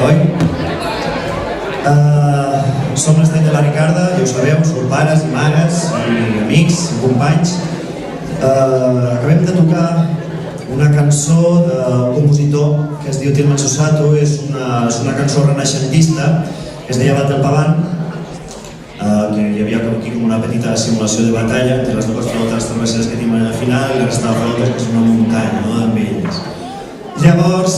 oi? Som l'Estany de la Ricarda, ja ho sabeu, som pares i mares i amics i companys. Acabem de tocar una cançó d'un compositor que es diu Tilman Susato. És una cançó renaixentista que es deia Battle Pavant, que hi havia aquí com una petita simulació de batalla entre les dues flotes travesseres que tenim al final i la resta de flotes, que és una muntanya, no?, amb elles. Llavors,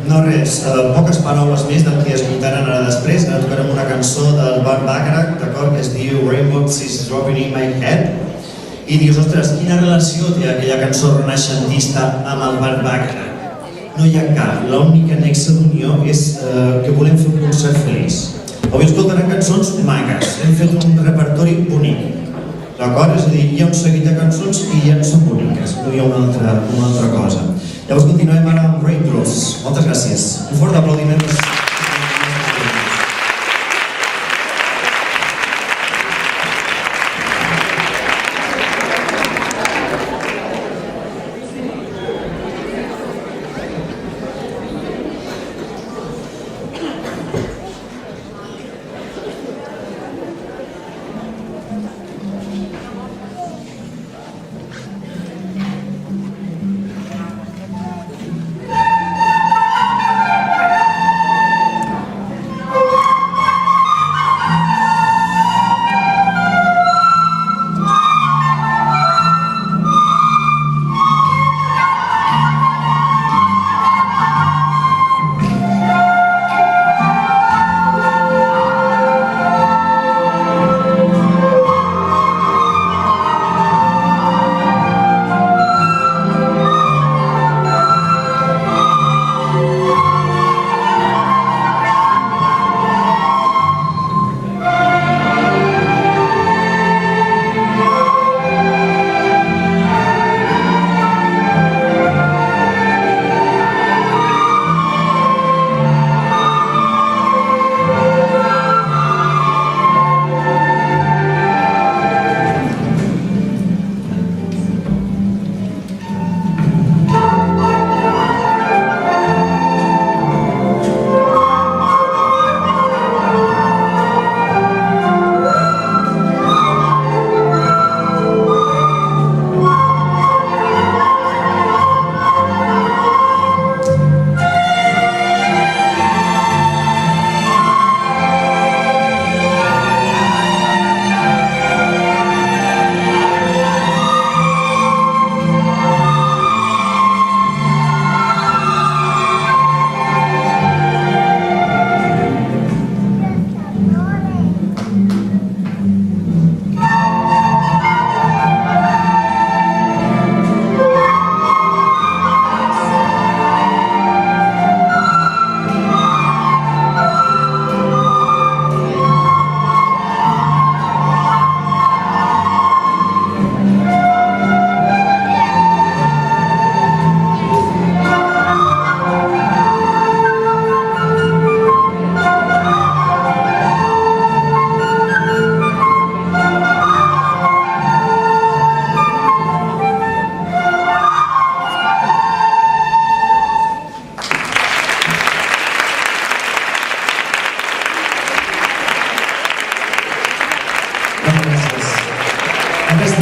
no res, poques paraules més del que escoltaran ara després. Ara tocarem una cançó del Burt Bacharach, d'acord, que es diu Rainbow is Dropping in My Head. I dius, ostres, quina relació té aquella cançó renaixentista amb el Burt Bacharach? No hi ha cap, l'única nexe d'unió és que volem fer un concert feliç. Avui escoltaran cançons maques, hem fet un repertori bonic, d'acord? És a dir, hi ha un seguit de cançons i ja són boniques, no hi ha una altra cosa. Llavors continuem ara amb Raindrops. Moltes gràcies. Un fort aplaudiment.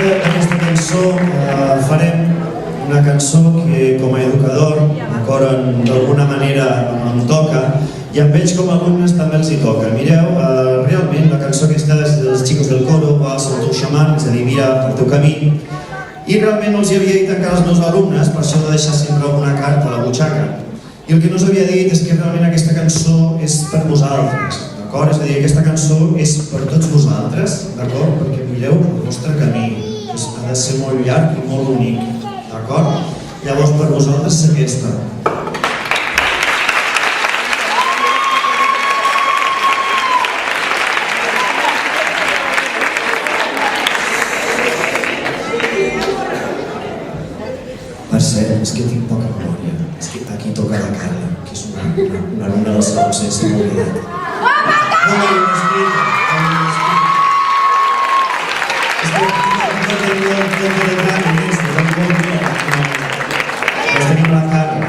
Aquesta cançó farem una cançó que com a educador d'alguna manera em toca i amb ells com a alumnes també els hi toca. Mireu, realment la cançó aquesta és dels Chicos del Coro, Vas al teu xaman, és a dir, mira el teu camí, i realment els hi havia dit encara als meus alumnes, per això de deixar sempre alguna carta a la butxaca. I el que no us havia dit és que realment aquesta cançó és per vosaltres, d'acord? És a dir, aquesta cançó és per tots vosaltres, d'acord? Perquè mireu el vostre camí, ha de ser molt llarg i molt bonic, d'acord? Llavors per vosaltres és aquesta. Per cert, és que tinc poca memòria. És que aquí toca la Carla, que és una alumna del segon C, s'ha oblidat. No m'ho explica, És que no tenia el temps de gran i més, tenim la Carla.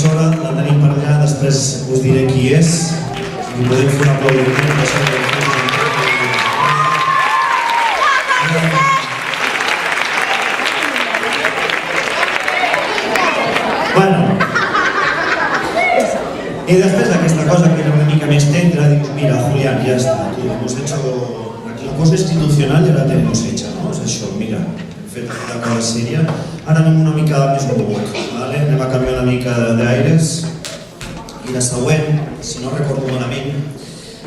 professora, la tenim per allà, després us diré qui és. Si podem fer un aplaudiment. Bueno, y después de esta cosa que era una mica més tendra, dius, mira, Julián, ya está, hemos hecho la cosa institucional, ya la tenemos hecha, ¿no? És això, mira, hem fet una cosa sèria, ara anem una mica més robot, ¿vale? Anem a canviar una mica d'aires, i la següent, si no recordo malament,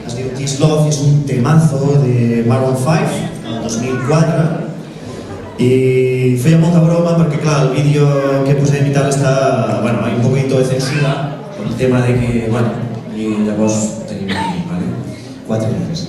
es diu This Love, és un temazo de Maroon 5, el 2004, i feia molta broma perquè, clar, el vídeo que posem i tal està, bueno, hay un poquito de censura, el tema de que, bueno, i llavors tenim aquí, ¿vale? 4 línies.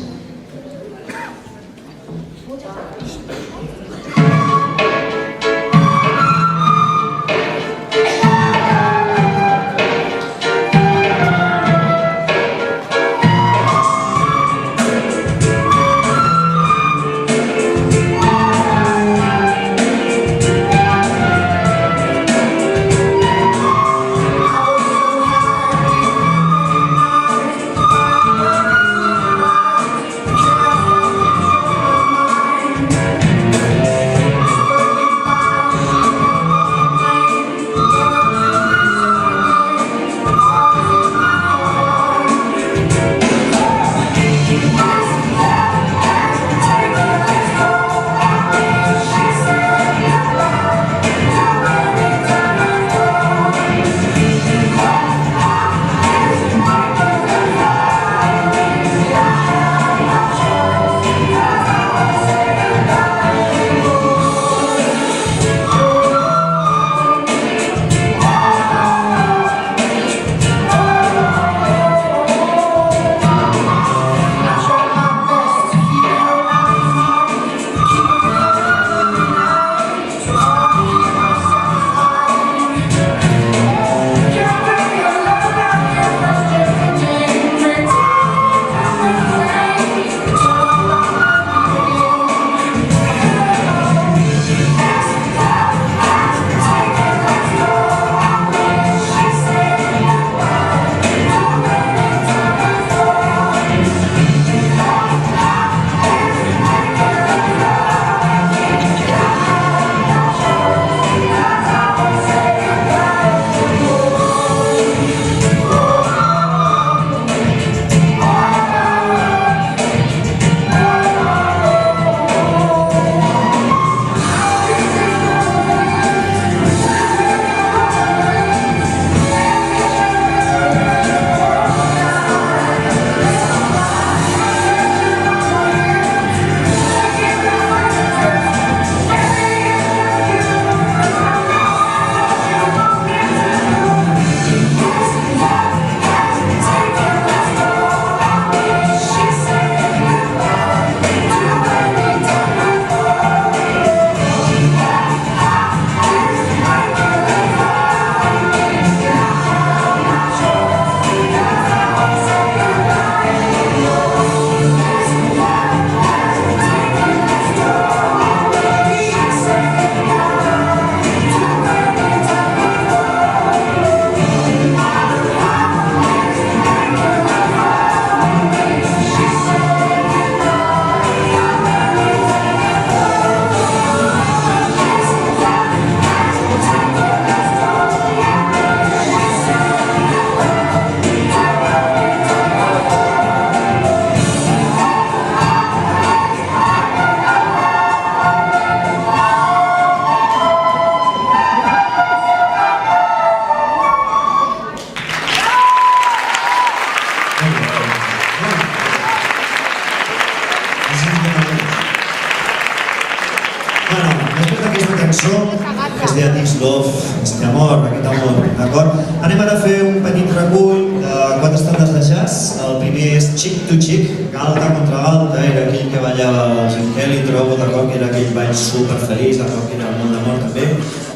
és de This Love, este amor, aquest amor, d'acord? Anem ara a fer un petit recull de 4 estàndards de jazz. El primer és Chick to Chick, galta contra galta, era aquell que ballava el Jim Kelly, trobo, d'acord, que era aquell ball superfeliç, d'acord, que era molt d'amor també.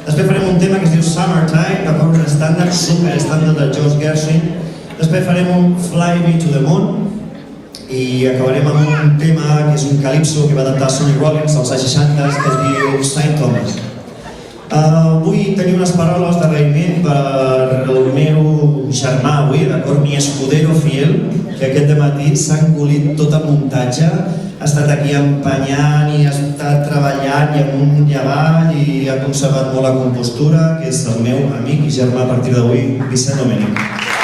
Després farem un tema que es diu Summertime, d'acord, un estàndard, superestàndard de George Gershwin. Després farem un Fly Me to the Moon, i acabarem amb un tema que és un calypso que va adaptar Sonny Rollins als anys 60 que es diu Saint Thomas. Vull tenir unes paraules d'agraïment per el meu germà avui, d'acord, mi escudero fiel, que aquest dematí s'ha engolit tot el muntatge, ha estat aquí empenyant i ha estat treballant i amunt i avall i ha conservat molt la compostura, que és el meu amic i germà a partir d'avui, Vicent Domènech.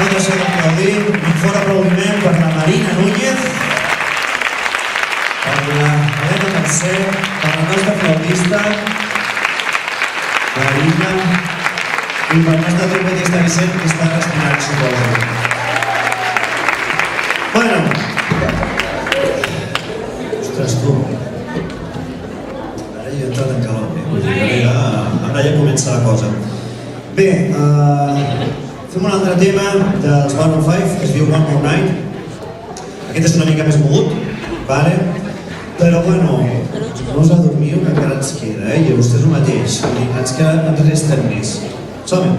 No deixeu d'aplaudir, un fort aplaudiment per la Marina Núñez, per la Helena Mercè, per la nostra flautista, Marina, i per el nostre trompetista Vicent, que està respirant suposo. Bueno, ostres tu, ara jo he entrat en calor, ara ja comença la cosa. Bé, fem un altre tema dels Maroon 5, que es diu One More Night. Aquest és una mica més mogut, vale? Però bueno, no us adormiu que encara ens queda, i a vostès el mateix, ens resten més. Som-hi!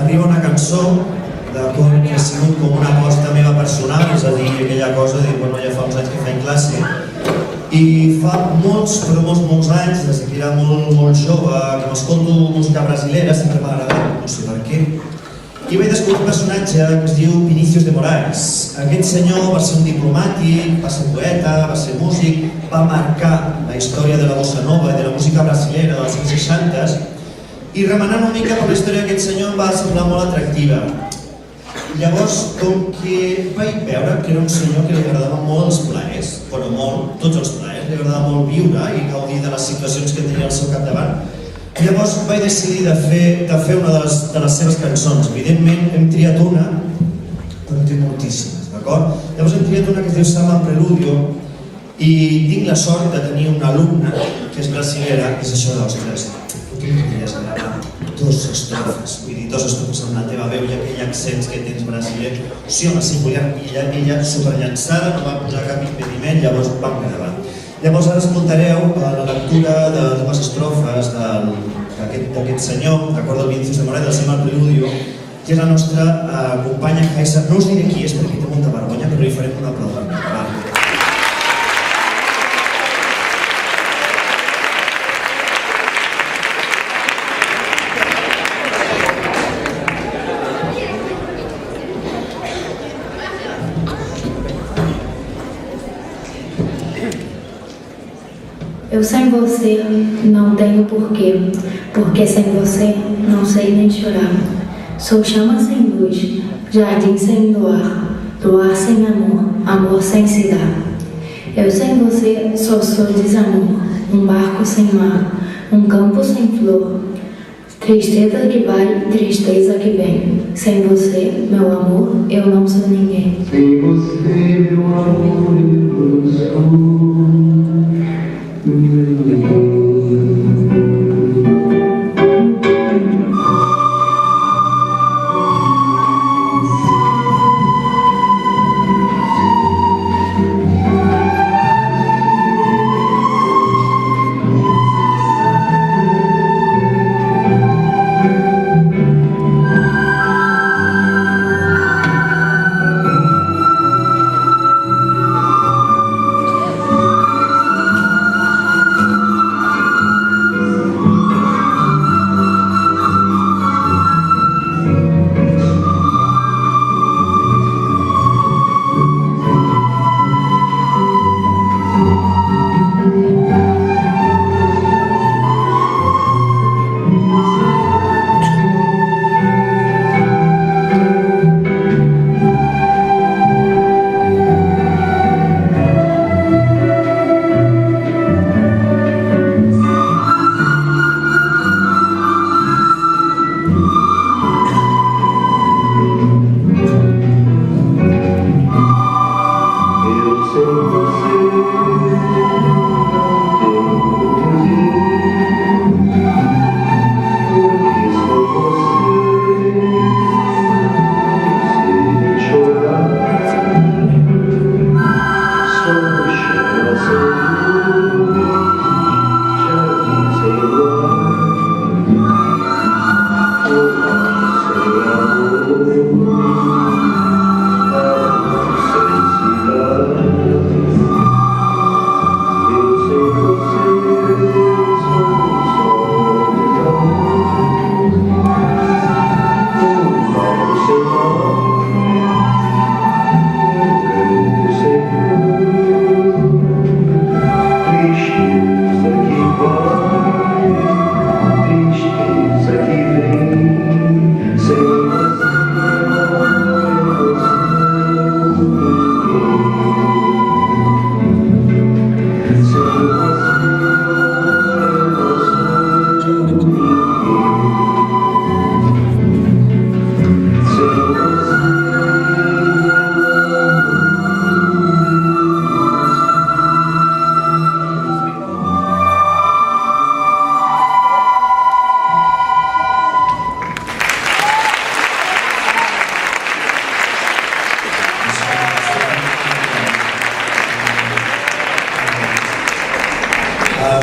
arriba una cançó que ha sigut com una aposta meva personal, és a dir, aquella cosa de, bueno, ja fa uns anys que faig classe I fa molts, però molts anys, des que era molt jove, que m'escolto música brasilera, sempre m'ha agradat, no sé per què. I vaig descobrir un personatge que es diu Vinícius de Moraes. Aquest senyor va ser un diplomàtic, va ser poeta, va ser músic, va marcar la història de la bossa nova i de la música brasilera dels anys 60 i remenant una mica per la història d'aquest senyor em va semblar molt atractiva. Llavors, com que vaig veure que era un senyor que li agradaven molt els plaers, però molt, tots els plaers, li agradava molt viure i gaudir de les situacions que tenia al seu capdavant. Llavors vaig decidir de fer una de les seves cançons. Evidentment hem triat una, però en té moltíssimes, d'acord? Llavors hem triat una que es diu Samba en Preludio i tinc la sort de tenir una alumna que és brasilera, que és això de ostres, tu què podries gravar 2 estrofes, vull dir, 2 estrofes amb la teva veu i aquell accents que tens brasiler. Sí, home, sí, ella superllançada, no va posar cap impediment, llavors vam gravar. Llavors ara escoltareu la lectura de 2 estrofes d'aquest senyor, d'acord, del Vinícius de Moraes, del Samba en Preludio, que és la nostra companya Kaisa. No us diré qui és perquè té molta vergonya, però li farem un aplaudiment. Eu sem você não tenho porquê, porque sem você não sei nem chorar. Sou chama sem luz, jardim sem luar, luar sem amor, amor sem se dar. Eu sem você só sou desamor, barco sem mar, campo sem flor. Tristeza que vai, tristeza que vem. Sem você, meu amor, eu não sou ninguém. Sem você, meu amor, eu não sou ninguém.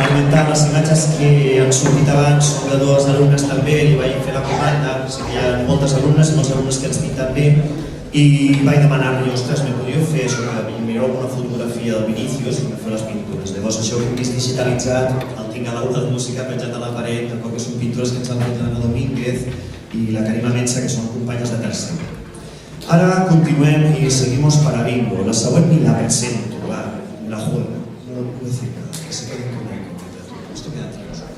Comentant les imatges que han sortit abans són de 2 alumnes també, li vaig fer la comanda, o sigui, hi ha moltes alumnes i molts alumnes que ens dic també, i vaig demanar-li, ostres, me podríeu fer això, que mireu alguna fotografia del Vinícius i me feu les pintures. Llavors això que hem vist digitalitzat, el tinc a l'aula de música penjat a la paret, tampoc que són pintures que ens han fet l'Anna Domínguez i la Karima Mensa, que són companyes de tercer. Ara continuem y seguimos para bingo. La següent ni la presento, la juego. No puedo decir nada, que se queden con la incógnita. Esto queda entre nosotros.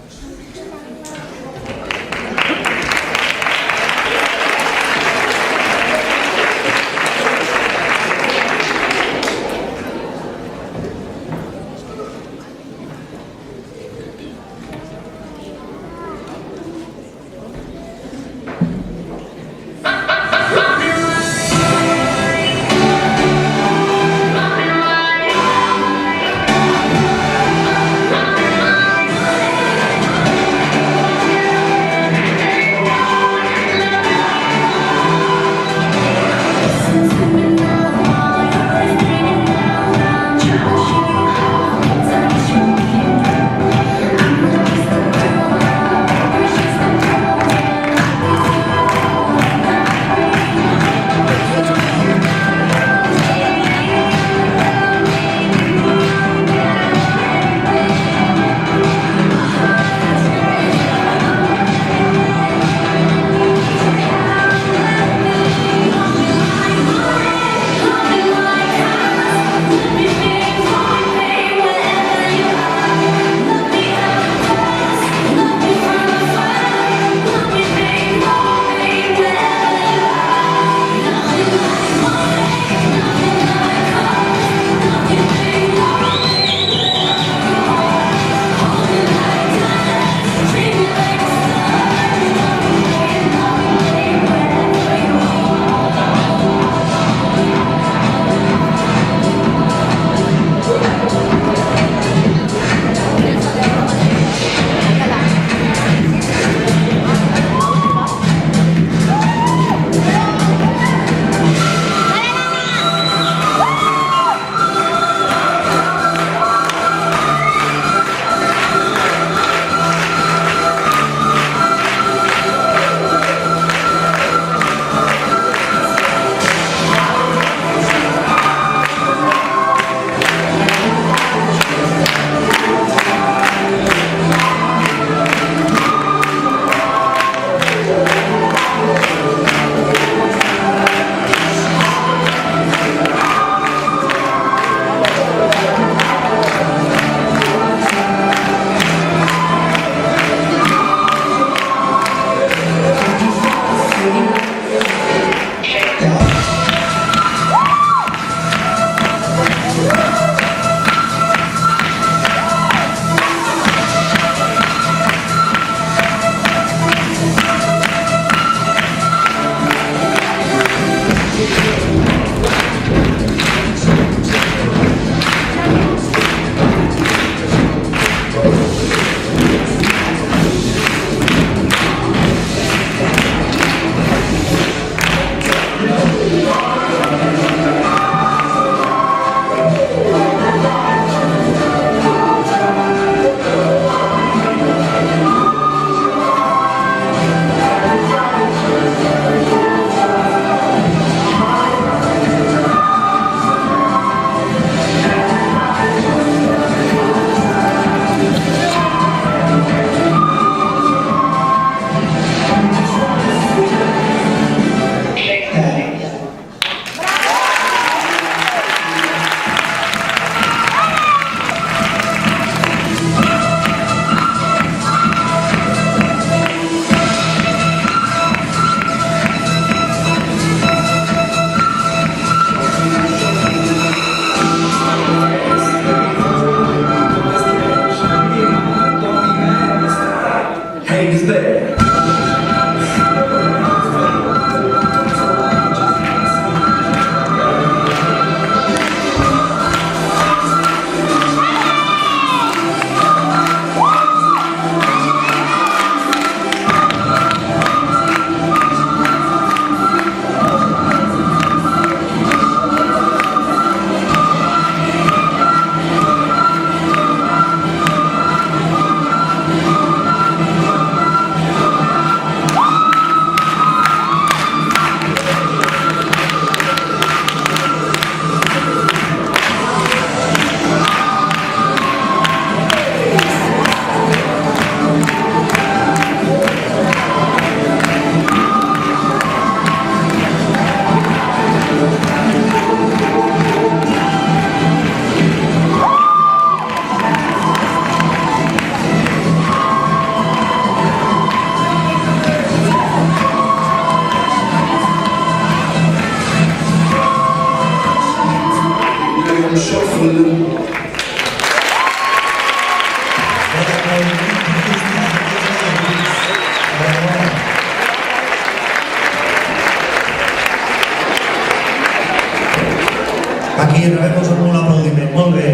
Aquí rebem-nos amb un aplaudiment. Molt bé.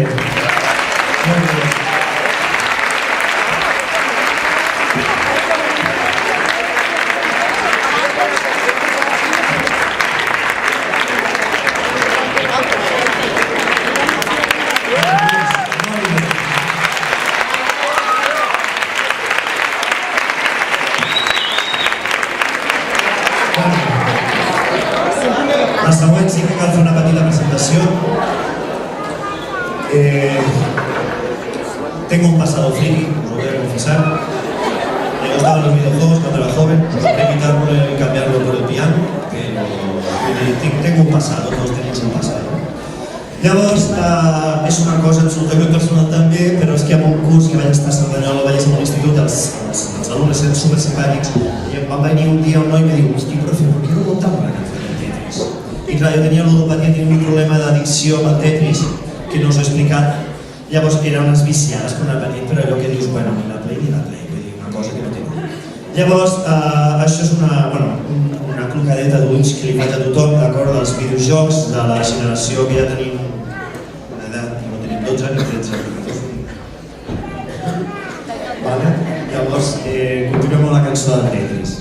Molt bé. La següent sí que cal fer una petita presentació. Tengo un pasado friki, os lo voy a confesar. Me gustaban los videojuegos cuando era joven, intenté quitarlo y cambiarlo por el piano, pero tengo un pasado, todos tenéis un pasado. Llavors, és una cosa absolutament personal també, però és que hi ha un curs que vaig estar a Cerdanyola, vaig estar a l'institut, els alumnes eren super simpàtics, i em va venir un dia un noi i em diu, hosti, profe, ¿por qué no montamos la canción del Tetris? I clar, jo tenia ludopatia, tenia un problema d'addicció amb el Tetris, que no us he explicat. Llavors eren unes viciades quan era petit, però allò que dius, bueno, ni la play, vull dir, una cosa que no té. Llavors, això és una clocadeta d'ulls que li faig a tothom, d'acord, dels videojocs de la generació que ja tenim una edat, no tenim 12 ni 13 anys. Vale? Llavors, continuem amb la cançó de Tetris.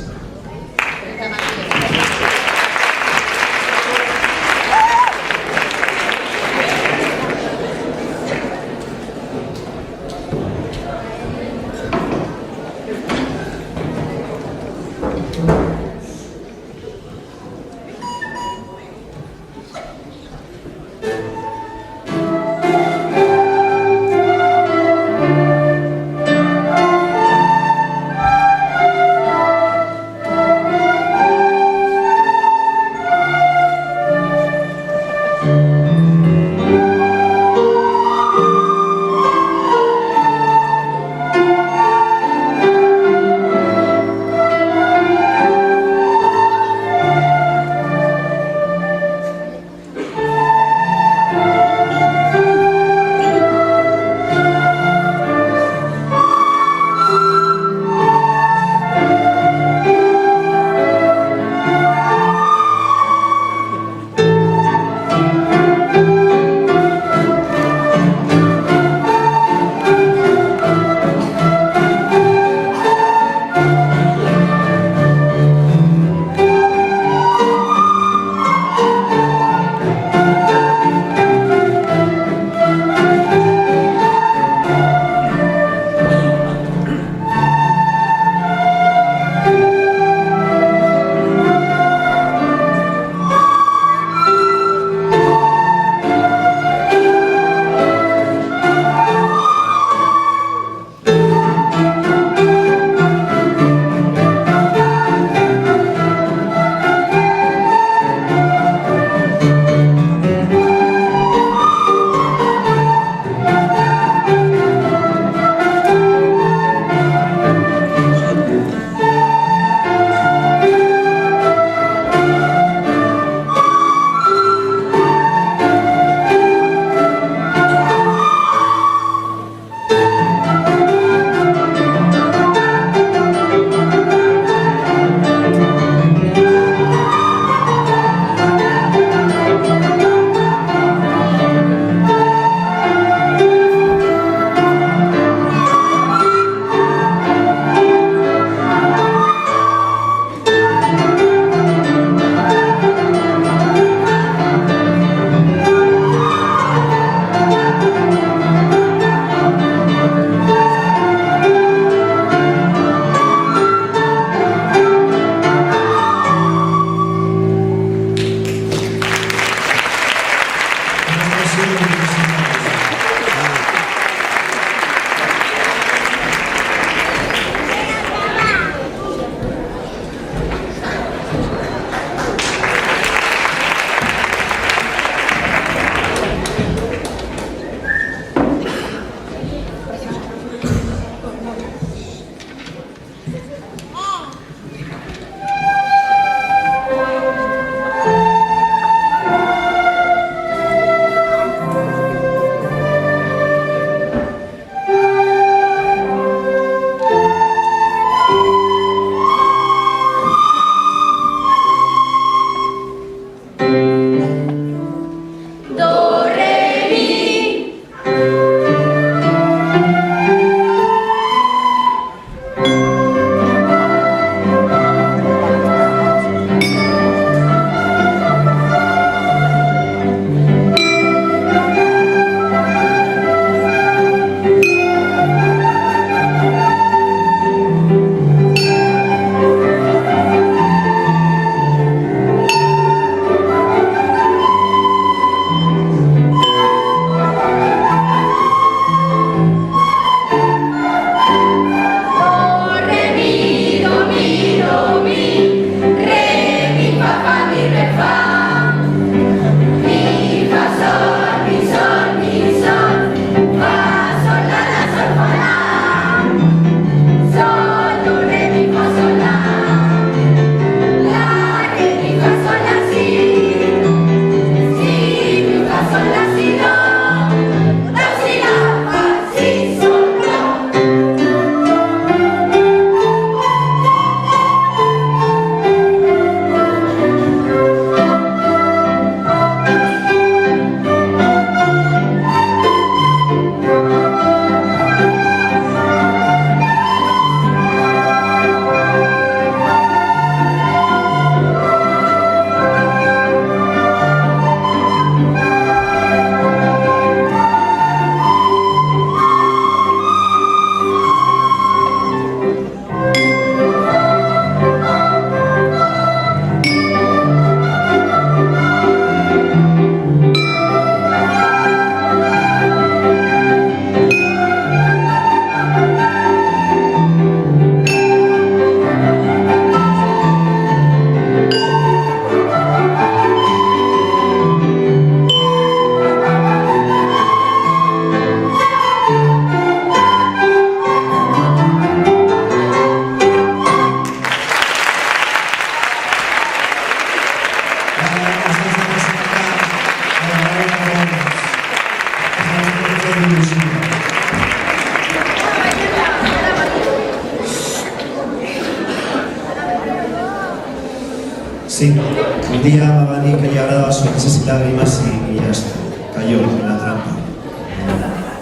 Sí, un día me va dir que li agradava sonrises y lágrimas y ya está. Cayó en la trampa.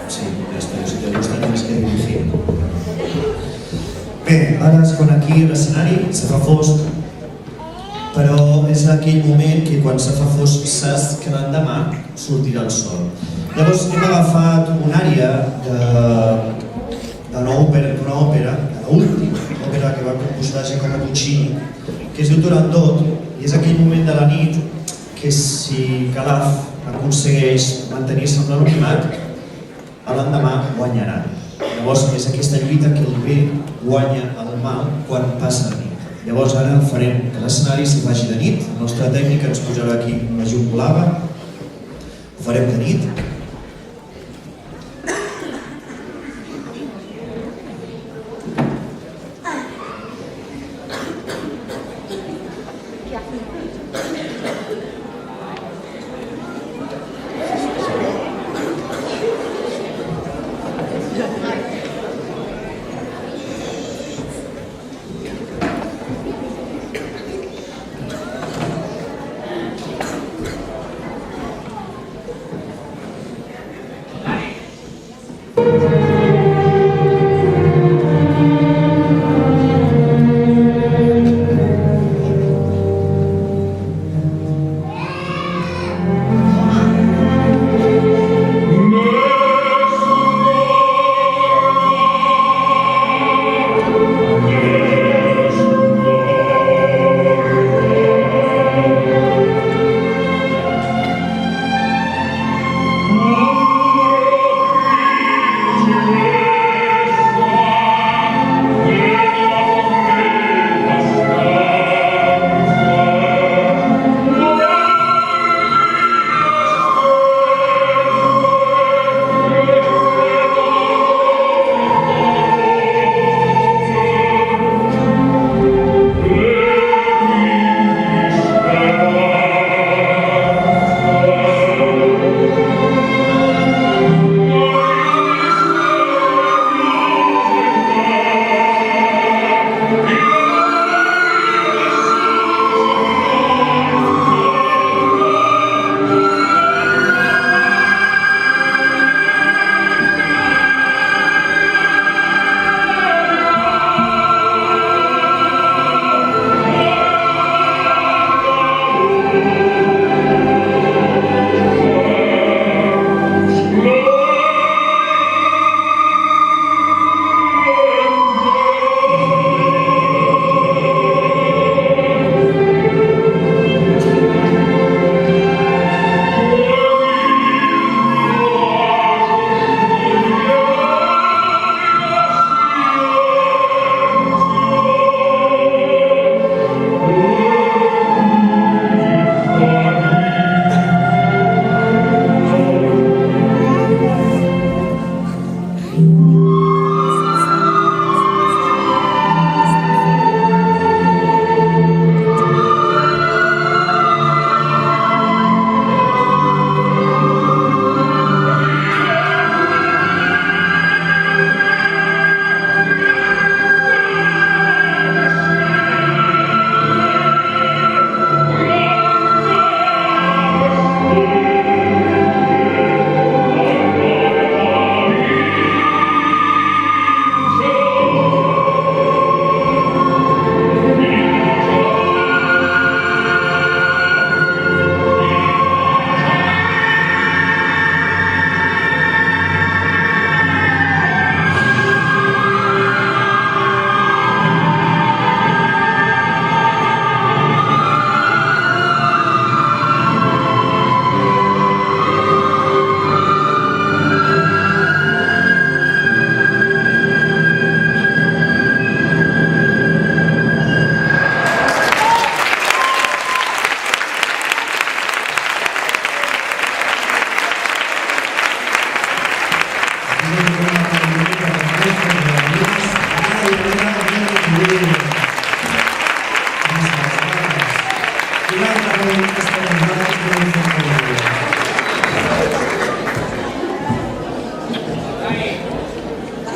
Sí, ya está. Si te gusta tienes que dirigir. Bé, ara és quan aquí a l'escenari se fa fosc, però és aquell moment que quan se fa fosc saps que l'endemà sortirà el sol. Llavors hem agafat una àrea d'una òpera, de l'última òpera que va composar Giacomo Puccini, que es diu Turandot, i és aquell moment de la nit que si Calaf aconsegueix mantenir-se en l'anonimat, l'endemà guanyarà. Llavors és aquesta lluita que el bé guanya el mal quan passa la nit. Llavors ara farem que l'escenari s'hi faci de nit, el nostre tècnic ens posarà aquí una llum blava, ho farem de nit.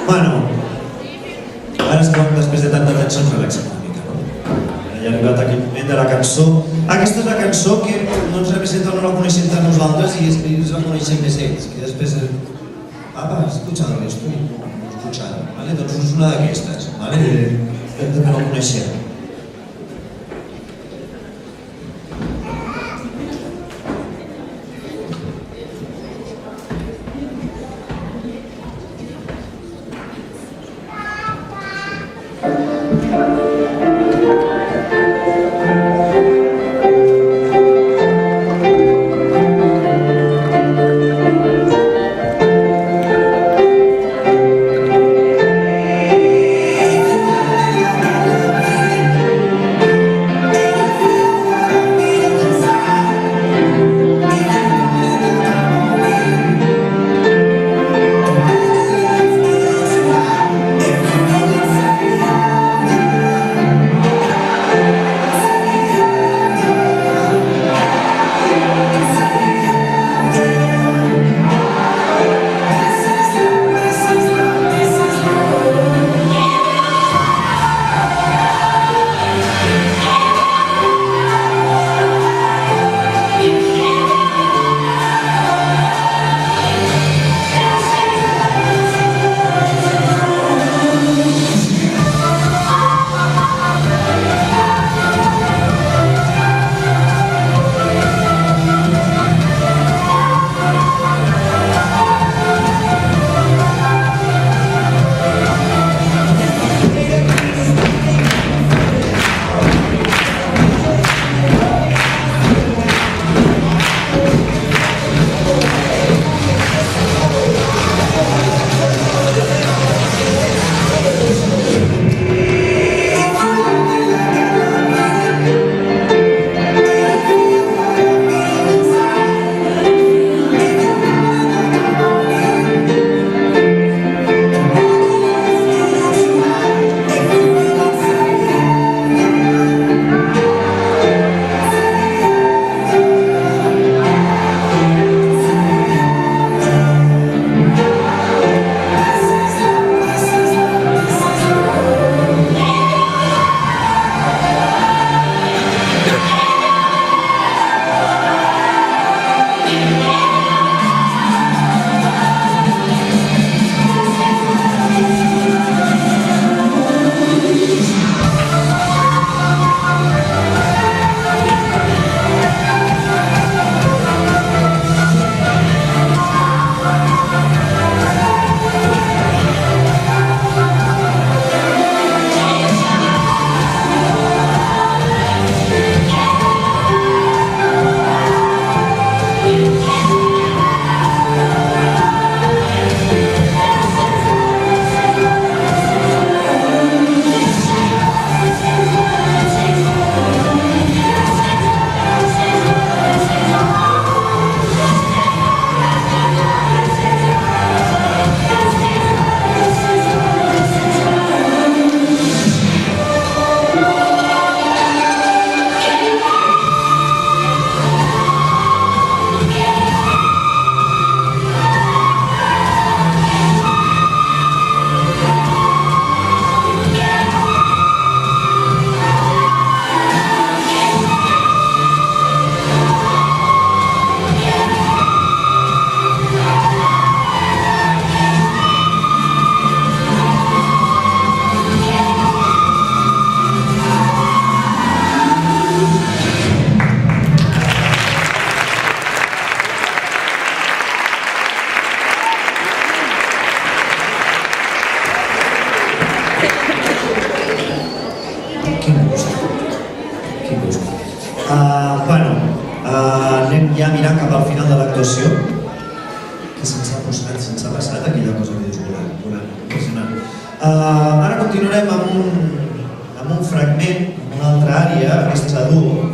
Bueno, ara és quan després de tanta tensió ens relaxem una mica, no? Ja ha arribat aquell moment de la cançó Aquesta és la cançó que no ens representa, no la coneixem tant nosaltres i ells la coneixem més ells, que després... Apa, has escuchado esto? No, no he escuchado, ¿vale? Doncs és una d'aquestes, ¿vale? Que no coneixem. Anem ja mirant cap al final de l'actuació, que se'ns ha passat aquella cosa que dius volant, impressionant. Ara continuarem amb un fragment, amb una altra àrea, aquesta dur,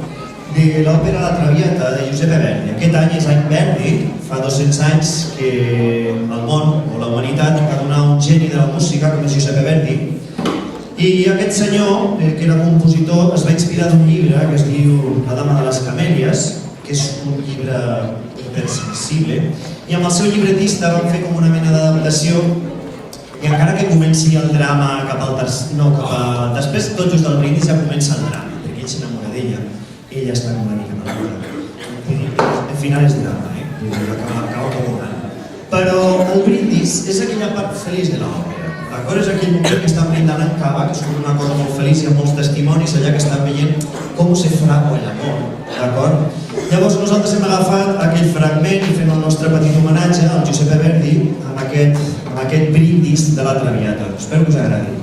de l'òpera La Traviata de Giuseppe Verdi. Aquest any és any Verdi, fa 200 anys que el món o la humanitat va donar un geni de la música com és Giuseppe Verdi. I aquest senyor, que era compositor, es va inspirar d'un llibre que es diu La dama de les camèlies, que és un llibre hipersensible, i amb el seu llibretista van fer com una mena d'adaptació, i encara que comenci el drama cap al després, tot just al brindis, ja comença el drama, perquè ell s'enamora d'ella. ella està una mica madura. Al final és drama, acaba acabant. Però el brindis és aquella part feliç de l'obra. D'acord? És aquell moment que estan brindant en cava, que és una cosa molt feliç, hi ha molts testimonis allà que estan veient com se fragua l'amor. D'acord? Llavors nosaltres hem agafat aquell fragment i fem el nostre petit homenatge al Giuseppe Verdi amb aquest brindis de la Traviata. Espero que us agradi.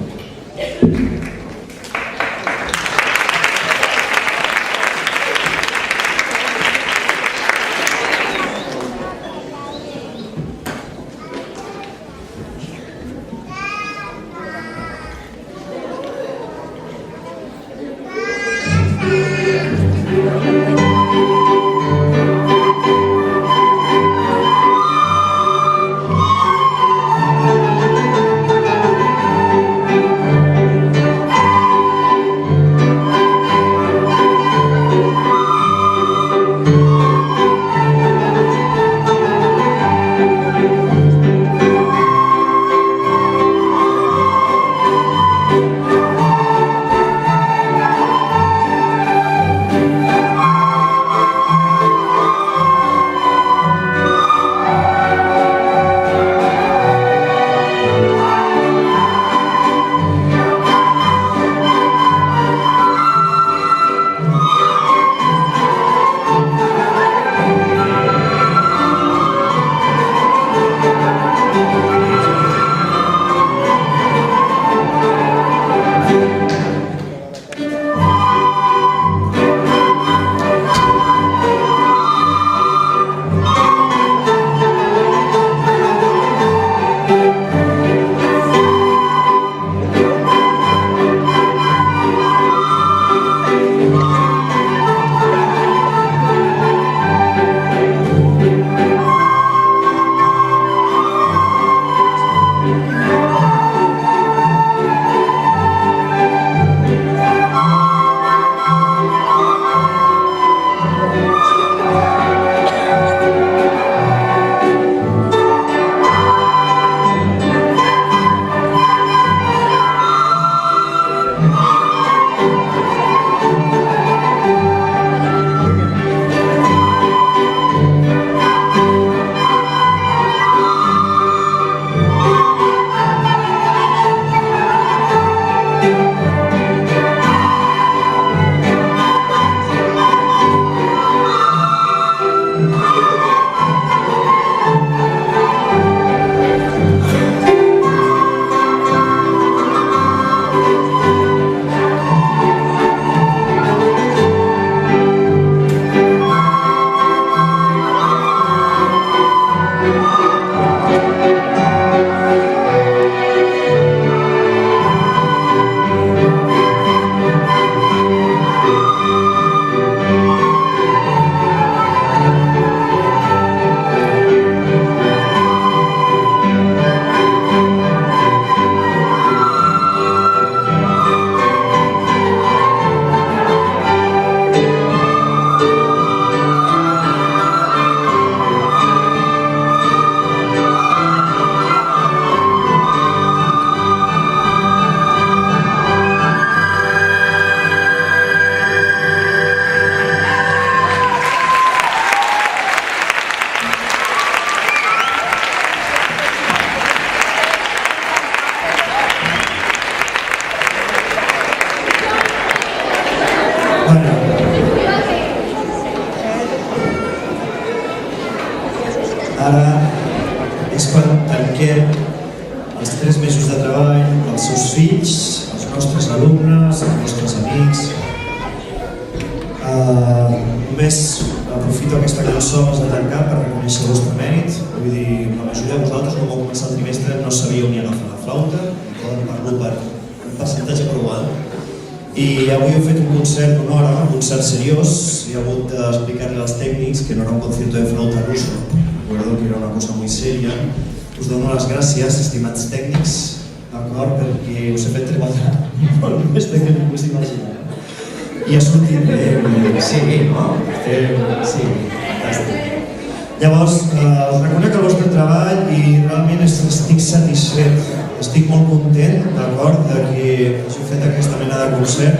Ara és quan tanquem els 3 mesos de treball, els seus fills, els nostres alumnes, els nostres amics. Només aprofito aquesta cançó abans de tancar per reconèixer el vostre mèrit. Vull dir, la majoria de vosaltres, quan vau començar el trimestre, no sabíeu ni agafar la flauta, poden parlar per un percentatge prou alt. I avui heu fet un concert d'honor, un concert seriós, i he hagut d'explicar-li als tècnics que no era un concierto de flauta ruso, recuerdo que era una cosa muy seria. Us dono les gràcies, estimats tècnics, d'acord, perquè us he fet treballar molt més de que ningú s'imaginava. I ha sortit bé, sí, no? Sí, fantàstic. Llavors, us reconec el vostre treball i realment estic satisfet. Estic molt content, d'acord, que hagi fet aquesta mena de concert.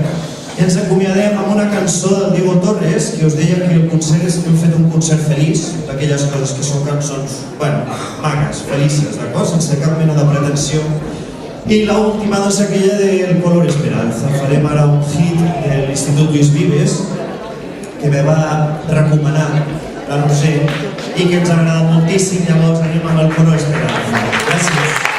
I ens acomiadem amb una cançó del Diego Torres, que us deia que el concert és que hem fet un concert feliç, d'aquelles coses que són cançons, bueno, magues, felices, d'acord? Sense cap mena de pretensió. I l'última doncs aquella del Color Esperanza. Farem ara un hit de l'Institut Lluís Vives, que me va recomanar la Roser i que ens ha agradat moltíssim, llavors anem amb el Color Esperanza. Gràcies.